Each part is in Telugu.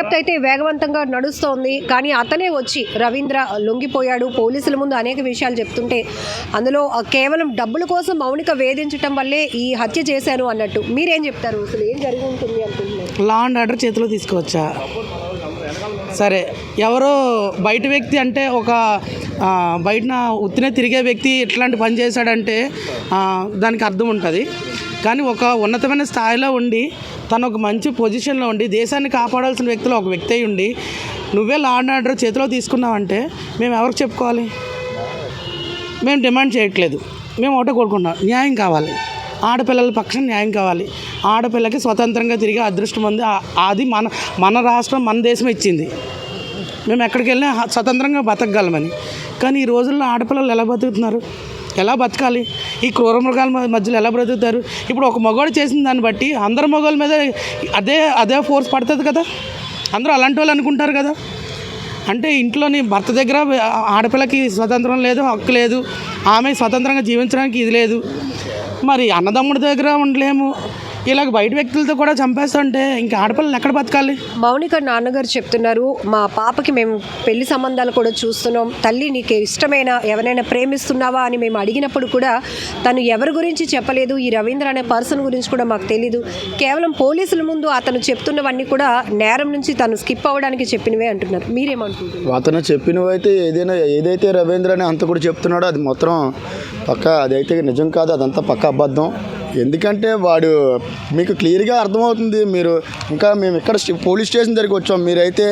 దర్యాప్తు అయితే వేగవంతంగా నడుస్తోంది. కానీ అతనే వచ్చి రవీంద్ర లొంగిపోయాడు, పోలీసుల ముందు అనేక విషయాలు చెప్తుంటే అందులో కేవలం డబ్బుల కోసం మౌనిక వేధించడం వల్లే ఈ హత్య చేశాను అన్నట్టు. మీరేం చెప్తారు? అసలు ఏం జరిగి ఉంటుంది అనుకుంటున్నారు? లా అండ్ ఆర్డర్ చేతిలో తీసుకోవచ్చా? సరే, ఎవరో బయట వ్యక్తి అంటే ఒక బయటన ఉత్తినే తిరిగే వ్యక్తి ఇట్లాంటి పని చేశాడంటే దానికి అర్థం ఉంటుంది. కానీ ఒక ఉన్నతమైన స్థాయిలో ఉండి తను ఒక మంచి పొజిషన్లో ఉండి దేశాన్ని కాపాడాల్సిన వ్యక్తిలో ఒక వ్యక్తి అయి ఉండి నువ్వే లా అండ్ ఆర్డర్ చేతిలో తీసుకున్నావంటే మేము ఎవరికి చెప్పుకోవాలి? మేము డిమాండ్ చేయట్లేదు, మేము ఒకటే కోరుకుంటున్నాం, న్యాయం కావాలి. ఆడపిల్లల పక్షం న్యాయం కావాలి. ఆడపిల్లకి స్వతంత్రంగా తిరిగే అదృష్టం ఉంది. అది మన రాష్ట్రం, మన దేశం ఇచ్చింది. మేము ఎక్కడికి వెళ్ళినా స్వతంత్రంగా బతకగలమని. కానీ ఈ రోజుల్లో ఆడపిల్లలు ఎలా బతుకుతున్నారు? ఎలా బతకాలి? ఈ క్రూర మృగాల మధ్యలో ఎలా బ్రతుకుతారు? ఇప్పుడు ఒక మగవాడు చేసిన దాన్ని బట్టి అందరు మగవాళ్ళ మీద అదే ఫోర్స్ పడుతుంది కదా. అందరూ అలాంటి వాళ్ళు అనుకుంటారు కదా. అంటే ఇంట్లోని భర్త దగ్గర ఆడపిల్లకి స్వతంత్రం లేదు, హక్కు లేదు, ఆమె స్వతంత్రంగా జీవించడానికి ఇది లేదు. మరి అన్నదమ్ముడి దగ్గర ఉండలేము, ఇలాగ బయట వ్యక్తులతో కూడా చంపేస్తుంటే ఇంకా ఆడపిల్లలు ఎక్కడ బతకాలి? మౌనిక నాన్నగారు చెప్తున్నారు, మా పాపకి మేము పెళ్లి సంబంధాలు కూడా చూస్తున్నాం, తల్లి నీకు ఇష్టమైన ఎవరైనా ప్రేమిస్తున్నావా అని మేము అడిగినప్పుడు కూడా తను ఎవరి గురించి చెప్పలేదు, ఈ రవీంద్ర అనే పర్సన్ గురించి కూడా మాకు తెలీదు, కేవలం పోలీసుల ముందు అతను చెప్తున్నవన్నీ కూడా నేరం నుంచి తను స్కిప్ అవ్వడానికి చెప్పినవే అంటున్నారు. మీరేమంటున్నారు? అతను చెప్పినవి అయితే ఏదైతే రవీంద్ర అని అంత కూడా చెప్తున్నాడో అది మొత్తం పక్క, అదైతే నిజం కాదు, అదంతా పక్క అబద్ధం. ఎందుకంటే వాడు మీకు క్లియర్గా అర్థమవుతుంది. మేము ఇక్కడ పోలీస్ స్టేషన్ దగ్గరికి వచ్చాం, మీరైతే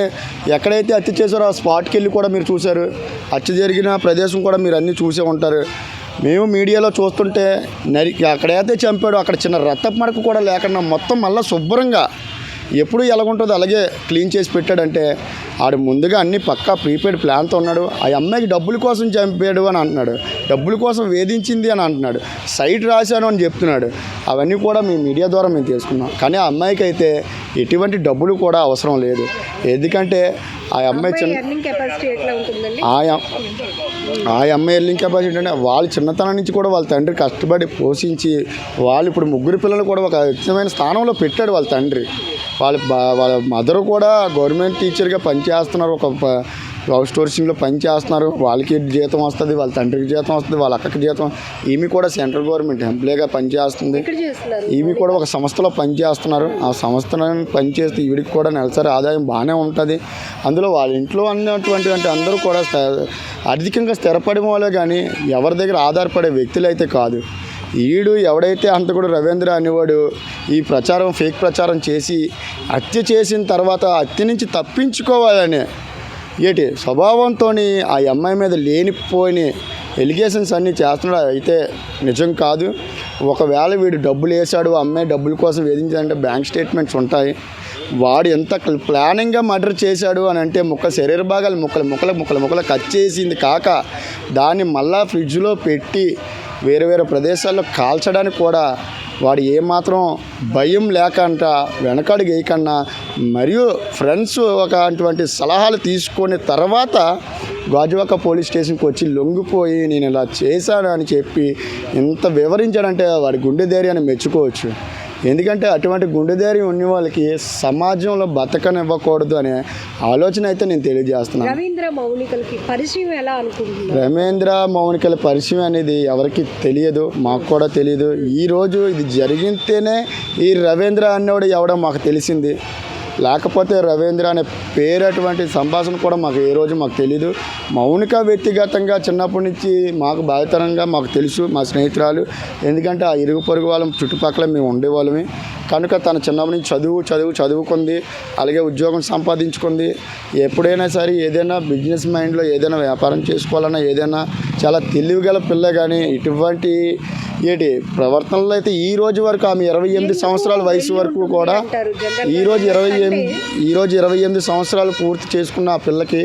ఎక్కడైతే హత్య చేశారో ఆ స్పాట్కి వెళ్ళి కూడా మీరు చూశారు, హత్య జరిగిన ప్రదేశం కూడా మీరు అన్నీ చూసే ఉంటారు. మేము మీడియాలో చూస్తుంటే అక్కడైతే చంపాడు అక్కడ చిన్న రక్తపు మడక కూడా లేకుండా మొత్తం మళ్ళీ శుభ్రంగా ఎప్పుడు ఎలాగుంటుందో అలాగే క్లీన్ చేసి పెట్టాడంటే ఆడు ముందుగా అన్ని పక్కా ప్రీపెయిడ్ ప్లాన్తో ఉన్నాడు. ఆ అమ్మాయికి డబ్బుల కోసం చంపాడు అని అంటున్నాడు, డబ్బుల కోసం వేధించింది అని అంటున్నాడు, సైట్ రాశాను అని చెప్తున్నాడు. అవన్నీ కూడా మీ మీడియా ద్వారా మేము తెలుసుకున్నాం. కానీ ఆ అమ్మాయికి అయితే ఎటువంటి డబ్బులు కూడా అవసరం లేదు. ఎందుకంటే ఆ అమ్మాయి ఆ అమ్మాయి ఎర్నింగ్ కెపాసిటీ అంటే వాళ్ళు చిన్నతనం నుంచి కూడా వాళ్ళ తండ్రి కష్టపడి పోషించి వాళ్ళు ఇప్పుడు ముగ్గురు పిల్లలు కూడా ఒక ఉత్తమమైన స్థానంలో పెట్టాడు వాళ్ళ తండ్రి. వాళ్ళ మదర్ కూడా గవర్నమెంట్ టీచర్గా పనిచేస్తున్నారు, ఒక హౌస్ స్టోర్సింగ్లో పనిచేస్తున్నారు. వాళ్ళకి జీతం వస్తుంది, వాళ్ళ తండ్రికి జీతం వస్తుంది, వాళ్ళ అక్కకి జీతం. ఈమె కూడా సెంట్రల్ గవర్నమెంట్ ఎంప్లాయ్గా పనిచేస్తుంది. ఈమె కూడా ఒక సంస్థలో పనిచేస్తున్నారు. ఆ సంస్థలో పనిచేస్తే ఈవిడికి కూడా నెలసరి ఆదాయం బాగానే ఉంటుంది. అందులో వాళ్ళ ఇంట్లో అన్నటువంటి అందరూ కూడా ఆర్థికంగా స్థిరపడే వాళ్ళే కానీ ఎవరి దగ్గర ఆధారపడే వ్యక్తులు అయితే కాదు. ఈడు ఎవడైతే అంతకుడు రవీంద్ర అనేవాడు ఈ ప్రచారం, ఫేక్ ప్రచారం చేసి హత్య చేసిన తర్వాత హత్య నుంచి తప్పించుకోవాలని స్వభావంతో ఆ అమ్మాయి మీద లేనిపోయిన ఎలిగేషన్స్ అన్నీ చేస్తున్నాడు. అయితే నిజం కాదు. ఒకవేళ వీడు డబ్బులు వేసాడు, అమ్మాయి డబ్బుల కోసం వేధించాలంటే బ్యాంక్ స్టేట్మెంట్స్ ఉంటాయి. వాడు ఎంత ప్లానింగ్గా మర్డర్ చేశాడు అని అంటే శరీర భాగాలు ముక్కలు కట్ చేసింది కాక దాన్ని మళ్ళా ఫ్రిడ్జ్లో పెట్టి వేరే ప్రదేశాల్లో కాల్చడానికి కూడా వాడు ఏమాత్రం భయం లేకుండా వెనకడుగు వేయకుండా మరియు ఫ్రెండ్స్ అటువంటి సలహాలు తీసుకునే తర్వాత గాజువాక పోలీస్ స్టేషన్కి వచ్చి లొంగిపోయి నేను ఇలా చేశాను అని చెప్పి ఇంత వివరించాడంటే వాడి గుండె ధైర్యాన్ని మెచ్చుకోవచ్చు. ఎందుకంటే అటువంటి గుండె ధైర్యం ఉన్న వాళ్ళకి సమాజంలో బతకనివ్వకూడదు అనే ఆలోచన అయితే నేను తెలియజేస్తున్నాను. రవీంద్ర మౌనికల పరిచయం అనేది ఎవరికి తెలియదు, మాకు కూడా తెలియదు. ఈరోజు ఇది జరిగితేనే ఈ రవీంద్ర అన్నవాడు ఎవడో మాకు తెలిసింది. లేకపోతే రవీంద్ర అనే పేరు అటువంటి సంభాషణ కూడా మాకు ఏ రోజు మాకు తెలీదు. మౌనిక వ్యక్తిగతంగా చిన్నప్పటి నుంచి మాకు బాధితరంగా మాకు తెలుసు, మా స్నేహితురాలు. ఎందుకంటే ఆ ఇరుగు పొరుగు వాళ్ళం చుట్టుపక్కల మేము ఉండేవాళ్ళమే కనుక తను చిన్నప్పటి నుంచి చదువుకుంది, అలాగే ఉద్యోగం సంపాదించుకుంది. ఎప్పుడైనా సరే ఏదైనా బిజినెస్ మైండ్లో ఏదైనా వ్యాపారం చేసుకోవాలన్నా ఏదైనా చాలా తెలివిగల పిల్ల. కానీ ఇటువంటి ప్రవర్తనలో అయితే ఈ రోజు వరకు ఆమె 28 సంవత్సరాల వయసు వరకు కూడా ఈరోజు 28 సంవత్సరాలు పూర్తి చేసుకున్న ఆ పిల్లకి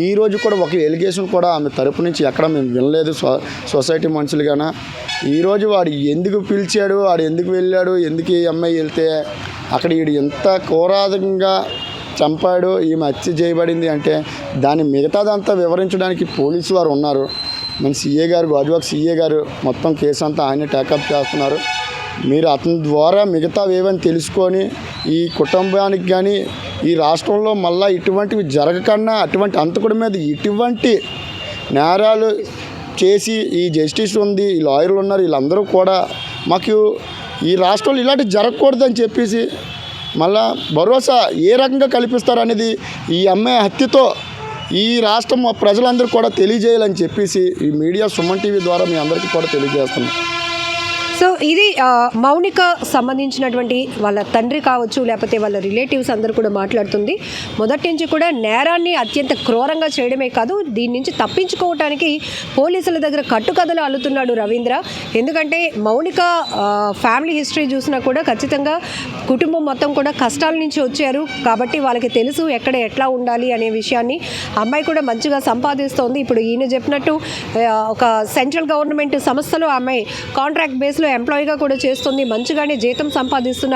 ఈరోజు కూడా ఒక ఎలిగేషన్ కూడా ఆమె తరపు నుంచి ఎక్కడ మేము వినలేదు సొసైటీ మనుషులుగాన. ఈరోజు వాడు ఎందుకు పిలిచాడు, వాడు ఎందుకు వెళ్ళాడు, ఎందుకు ఈ అమ్మాయి వెళ్తే అక్కడ వీడు ఎంత ఘోరాధంగా చంపాడు, ఈమె హత్య చేయబడింది అంటే దాన్ని మిగతాదంతా వివరించడానికి పోలీసు వారు ఉన్నారు. మన సీఏ గారు, గాజువాక సీఏ గారు మొత్తం కేసు అంతా ఆయన టేకప్ చేస్తున్నారు. మీరు అతని ద్వారా మిగతావి ఏవని తెలుసుకొని ఈ కుటుంబానికి కానీ ఈ రాష్ట్రంలో మళ్ళీ ఇటువంటివి జరగకన్నా అటువంటి అంతకుడి మీద ఇటువంటి నేరాలు చేసి ఈ జస్టిస్ ఉంది, ఈ లాయర్లు ఉన్నారు, వీళ్ళందరూ కూడా మాకు ఈ రాష్ట్రంలో ఇలాంటివి జరగకూడదని చెప్పేసి మళ్ళా భరోసా ఏ రకంగా కల్పిస్తారనేది ఈ అమ్మాయి హత్యతో ఈ రాష్ట్రం ప్రజలందరూ కూడా తెలియజేయాలని చెప్పేసి ఈ మీడియా సుమన్ టీవీ ద్వారా మీ అందరికీ కూడా తెలియజేస్తున్నాం. సో ఇది మౌనిక సంబంధించినటువంటి వాళ్ళ తండ్రి కావచ్చు, లేకపోతే వాళ్ళ రిలేటివ్స్ అందరూ కూడా మాట్లాడుతుంది. మొదటి నుంచి కూడా నేరాన్ని అత్యంత క్రూరంగా చేయడమే కాదు, దీని నుంచి తప్పించుకోవటానికి పోలీసుల దగ్గర కట్టుకథలు అల్లుతున్నాడు రవీంద్ర. ఎందుకంటే మౌనిక ఫ్యామిలీ హిస్టరీ చూసినా కూడా ఖచ్చితంగా కుటుంబం మొత్తం కూడా కష్టాల నుంచి వచ్చారు కాబట్టి వాళ్ళకి తెలుసు ఎక్కడ ఎట్లా ఉండాలి అనే విషయాన్ని. అమ్మాయి కూడా మంచిగా సంపాదిస్తోంది. ఇప్పుడు ఈయన చెప్పినట్టు ఒక సెంట్రల్ గవర్నమెంట్ సంస్థలో అమ్మాయి కాంట్రాక్ట్ బేస్లో ఎంప్లాయీగా కూడా చేస్తుంది. మంచిగానే జీతం సంపాదిస్తున్న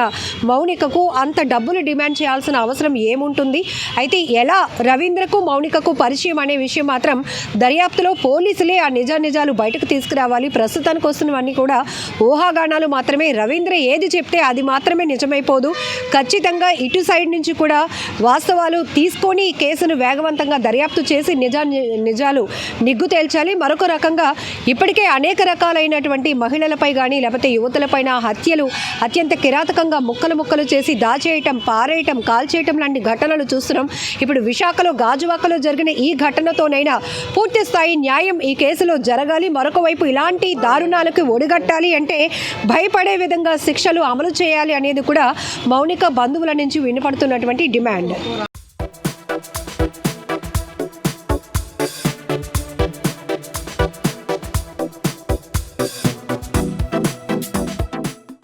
మౌనికకు అంత డబ్బులు డిమాండ్ చేయాల్సిన అవసరం ఏముంటుంది? అయితే ఎలా రవీంద్రకు మౌనికకు పరిచయం అనే విషయం మాత్రం దర్యాప్తులో పోలీసులే ఆ నిజాలు బయటకు తీసుకురావాలి. ప్రస్తుతానికి వస్తున్నవన్నీ కూడా ఊహాగానాలు మాత్రమే. రవీంద్ర ఏది చెప్తే అది మాత్రమే నిజమైపోదు. ఖచ్చితంగా ఇటు సైడ్ నుంచి కూడా వాస్తవాలు తీసుకొని ఈ కేసును వేగవంతంగా దర్యాప్తు చేసి నిజాలు నిగ్గు తేల్చాలి. మరొక రకంగా ఇప్పటికే అనేక రకాలైనటువంటి మహిళలపై కానీ లేకపోతే యువతులపైన హత్యలు అత్యంత కిరాతకంగా ముక్కలు చేసి దాచేయటం, పారేయటం, కాల్చేయటం లాంటి ఘటనలు చూస్తున్నాం. ఇప్పుడు విశాఖలో గాజువాకలో జరిగిన ఈ ఘటనతోనైనా పూర్తి స్థాయి న్యాయం ఈ కేసులో జరగాలి. మరొక వైపు ఇలాంటి దారుణాలకు ఒడిగట్టాలి అంటే భయపడే విధంగా శిక్షలు అమలు చేయాలి అనేది కూడా మౌనిక బంధువుల నుంచి వినపడుతున్నటువంటి డిమాండ్.